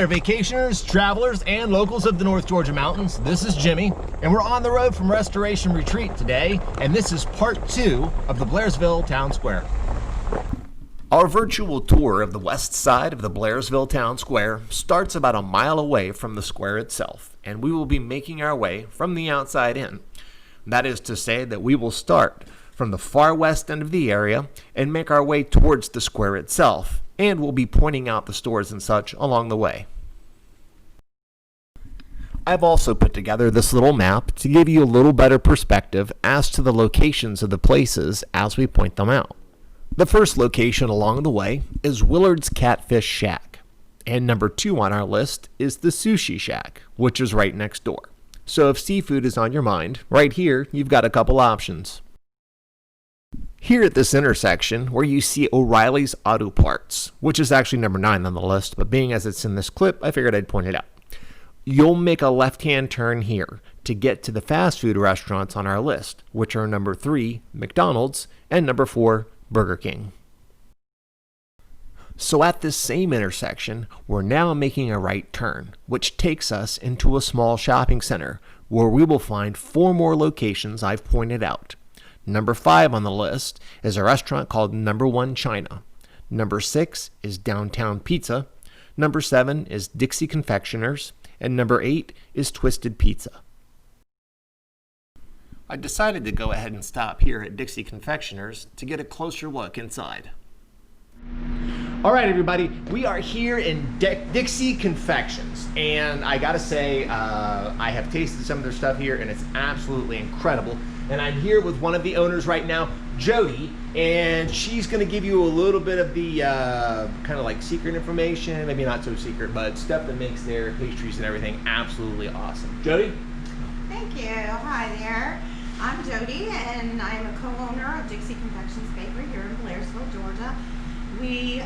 there, vacationers, travelers, and locals of the North Georgia mountains. This is Jimmy, and we're on the road from Restoration Retreat today, and this is part 2 of the Blairsville Town Square. Our virtual tour of the west side of the Blairsville Town Square starts about a mile away from the square itself, and we will be making our way from the outside in. That is to say that we will start from the far west end of the area and make our way towards the square itself, and we'll be pointing out the stores and such along the way. I've also put together this little map to give you a little better perspective as to the locations of the places as we point them out. The first location along the way is Willard's Catfish Shack, and number 2 on our list is the Sushi Shack, which is right next door. So if seafood is on your mind, right here you've got a couple options. Here at this intersection where you see O'Reilly's Auto Parts, which is actually number 9 on the list, but being as it's in this clip, I figured I'd point it out. You'll make a left-hand turn here to get to the fast food restaurants on our list, which are number 3, McDonald's, and number 4, Burger King. So at this same intersection, we're now making a right turn, which takes us into a small shopping center, where we will find 4 more locations I've pointed out. Number 5 on the list is a restaurant called Number 1 China. Number 6 is Downtown Pizza. Number 7 is Dixie Confectioners. And number 8 is Twisted Pizza. I decided to go ahead and stop here at Dixie Confectioners to get a closer look inside. All right, everybody, we are here in Dixie Confections, and I gotta say, I have tasted some of their stuff here, and it's absolutely incredible. And I'm here with one of the owners right now, Jody, and she's gonna give you a little bit of the kind of like secret information, maybe not so secret, but stuff that makes their pastries and everything absolutely awesome. Jody? Thank you. Hi there. I'm Jody, and I'm a co-owner of Dixie Confections Bakery here in Blairsville, Georgia. We,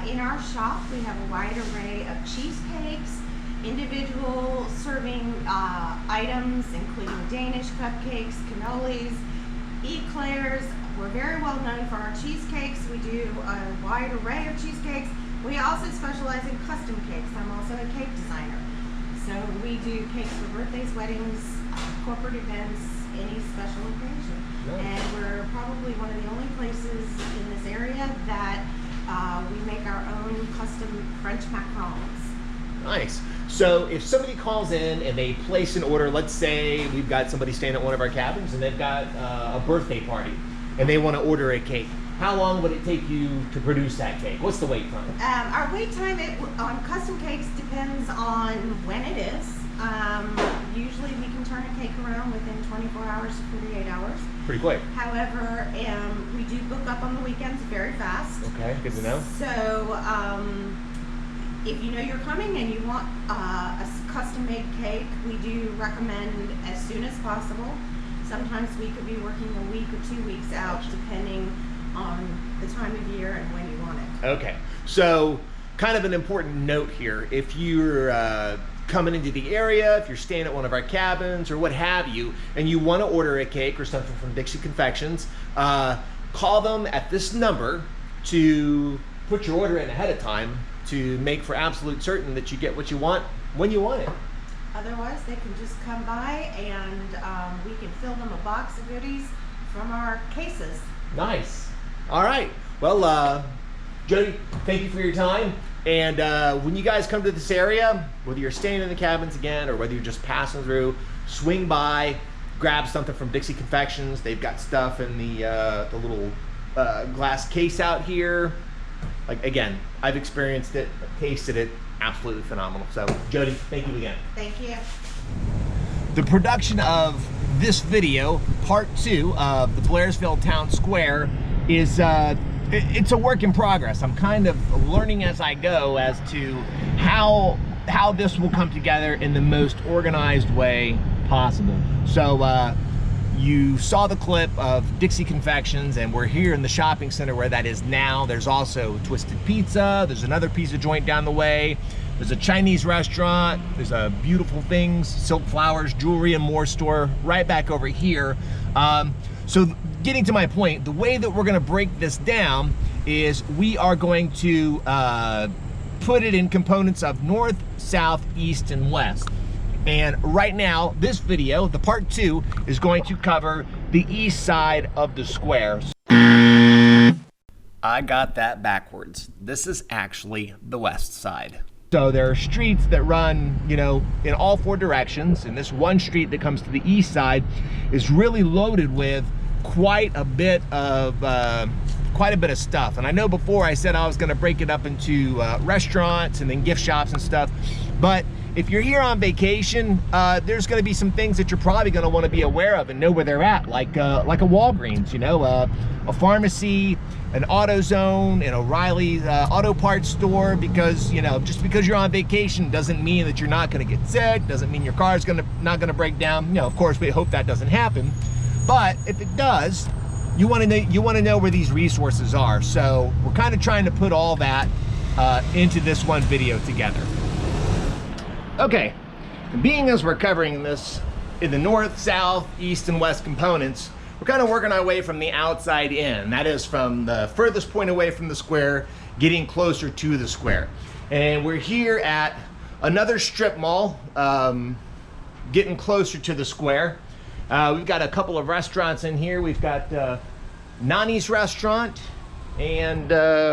in our shop, we have a wide array of cheesecakes, individual serving items, including Danish cupcakes, cannolis, eclairs. We're very well known for our cheesecakes. We do a wide array of cheesecakes. We also specialize in custom cakes. I'm also a cake designer. So we do cakes for birthdays, weddings, corporate events, any special occasion. Nice. And we're probably one of the only places in this area that we make our own custom French macarons. Nice. So if somebody calls in and they place an order, let's say we've got somebody staying at one of our cabins and they've got a birthday party and they want to order a cake, how long would it take you to produce that cake? What's the wait time? Our wait time on custom cakes depends on when it is. Usually we can turn a cake around within 24 hours to 48 hours. Pretty quick. However, we do book up on the weekends very fast. Okay, good to know. So if you know you're coming and you want a custom-made cake, we do recommend as soon as possible. Sometimes we could be working a week or 2 weeks out, depending on the time of year and when you want it. Okay, so kind of an important note here. If you're coming into the area, if you're staying at one of our cabins or what have you, and you want to order a cake or something from Dixie Confections, call them at this number to put your order in ahead of time to make for absolute certain that you get what you want when you want it. Otherwise, they can just come by and we can fill them a box of goodies from our cases. Nice. All right. Well, Jody, thank you for your time. And when you guys come to this area, whether you're staying in the cabins again or whether you're just passing through, swing by, grab something from Dixie Confections. They've got stuff in the little glass case out here. Like, again, I've experienced it, I've tasted it, absolutely phenomenal. So, Jody, thank you again. Thank you. The production of this video, part 2 of the Blairsville Town Square, is it's a work in progress. I'm kind of learning as I go as to how this will come together in the most organized way possible. So, you saw the clip of Dixie Confections, and we're here in the shopping center where that is now. There's also Twisted Pizza. There's another pizza joint down the way. There's a Chinese restaurant. There's a Beautiful Things, Silk Flowers, Jewelry and More store right back over here. So getting to my point, the way that we're gonna break this down is we are going to put it in components of north, south, east, and west. And right now, this video, the part 2, is going to cover the east side of the square. I got that backwards. This is actually the west side. So there are streets that run, you know, in all 4 directions, and this one street that comes to the east side is really loaded with quite a bit of stuff. And I know before I said I was going to break it up into restaurants and then gift shops and stuff, but if you're here on vacation, there's going to be some things that you're probably going to want to be aware of and know where they're at, like a Walgreens, you know, a pharmacy, an AutoZone, an O'Reilly's auto parts store, because, you know, just because you're on vacation doesn't mean that you're not going to get sick, doesn't mean your car's not going to break down. You know, of course, we hope that doesn't happen, but if it does, you want to know where these resources are. So we're kind of trying to put all that into this one video together. Okay, being as we're covering this in the north, south, east, and west components, we're kind of working our way from the outside in. That is from the furthest point away from the square, getting closer to the square. And we're here at another strip mall, getting closer to the square. We've got a couple of restaurants in here. We've got Nani's restaurant, and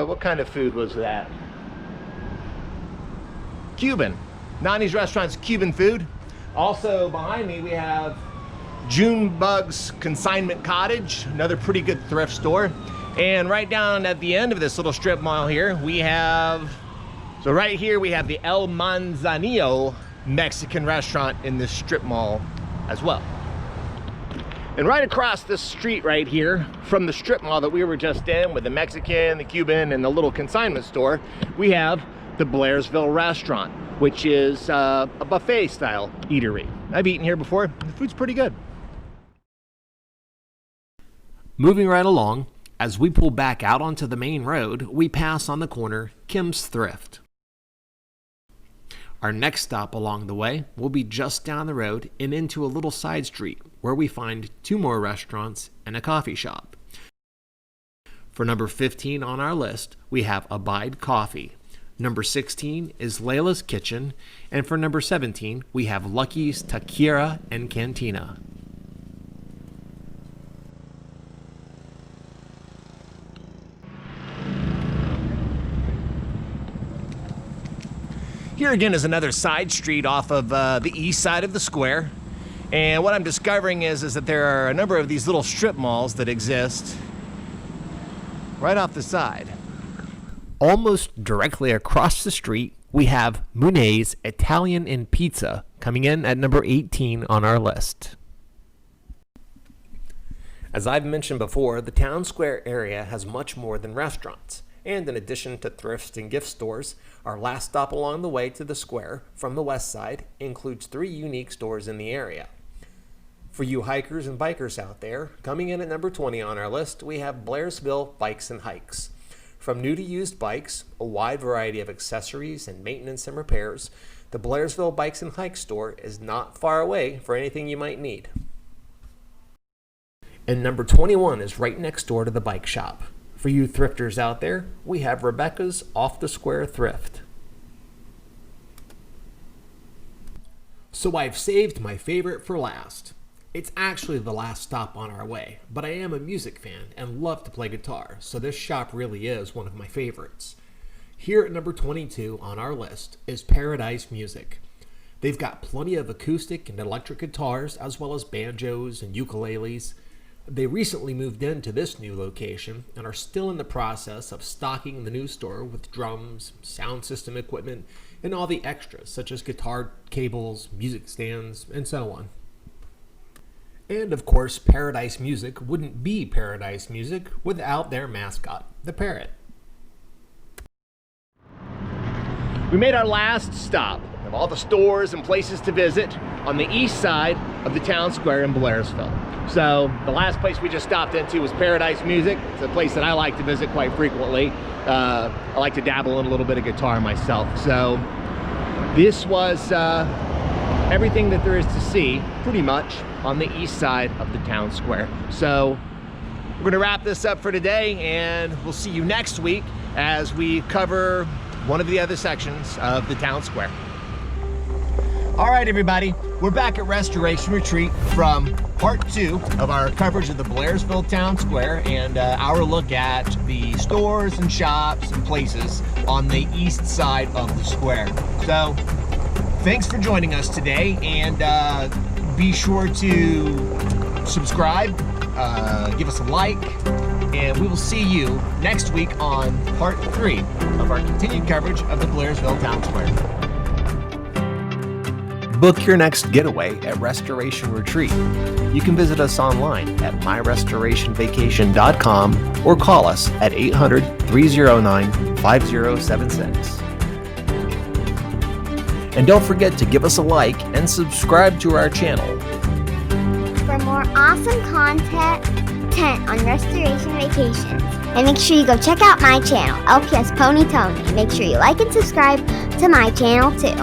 what kind of food was that? Cuban. Nani's restaurant's Cuban food. Also behind me we have Junebug's Consignment Cottage, another pretty good thrift store. And right down at the end of this little strip mall here, we have, so right here we have the El Manzanillo Mexican restaurant in this strip mall as well. And right across this street right here from the strip mall that we were just in, with the Mexican, the Cuban, and the little consignment store, we have the Blairsville restaurant, which is a buffet style eatery. I've eaten here before. The food's pretty good. Moving right along, as we pull back out onto the main road, we pass on the corner Kim's Thrift. Our next stop along the way will be just down the road and into a little side street where we find 2 more restaurants and a coffee shop. For number 15 on our list, we have Abide Coffee. Number 16 is Layla's Kitchen, and for number 17, we have Lucky's Taqueria and Cantina. Here again is another side street off of the east side of the square. And what I'm discovering is that there are a number of these little strip malls that exist right off the side. Almost directly across the street, we have Munet's Italian and Pizza, coming in at number 18 on our list. As I've mentioned before, the town square area has much more than restaurants. And in addition to thrifts and gift stores, our last stop along the way to the square from the west side includes 3 unique stores in the area. For you hikers and bikers out there, coming in at number 20 on our list, we have Blairsville Bikes and Hikes. From new to used bikes, a wide variety of accessories and maintenance and repairs, the Blairsville Bikes and Hikes store is not far away for anything you might need. And number 21 is right next door to the bike shop. For you thrifters out there, we have Rebecca's Off the Square Thrift. So I've saved my favorite for last. It's actually the last stop on our way, but I am a music fan and love to play guitar, so this shop really is one of my favorites. Here at number 22 on our list is Paradise Music. They've got plenty of acoustic and electric guitars, as well as banjos and ukuleles. They recently moved into this new location and are still in the process of stocking the new store with drums, sound system equipment, and all the extras such as guitar cables, music stands, and so on. And of course, Paradise Music wouldn't be Paradise Music without their mascot, the parrot. We made our last stop of all the stores and places to visit on the east side of the town square in Blairsville. So the last place we just stopped into was Paradise Music. It's a place that I like to visit quite frequently. I like to dabble in a little bit of guitar myself. So this was everything that there is to see, pretty much, on the east side of the town square. So we're gonna wrap this up for today, and we'll see you next week as we cover one of the other sections of the town square. All right, everybody, we're back at Restoration Retreat from part 2 of our coverage of the Blairsville Town Square and our look at the stores and shops and places on the east side of the square. So, thanks for joining us today, and be sure to subscribe, give us a like, and we will see you next week on part 3 of our continued coverage of the Blairsville Town Square. Book your next getaway at Restoration Retreat. You can visit us online at myrestorationvacation.com or call us at 800-309-5076. And don't forget to give us a like and subscribe to our channel. For more awesome content on Restoration Vacations. And make sure you go check out my channel, LPS Pony Tony. Make sure you like and subscribe to my channel too.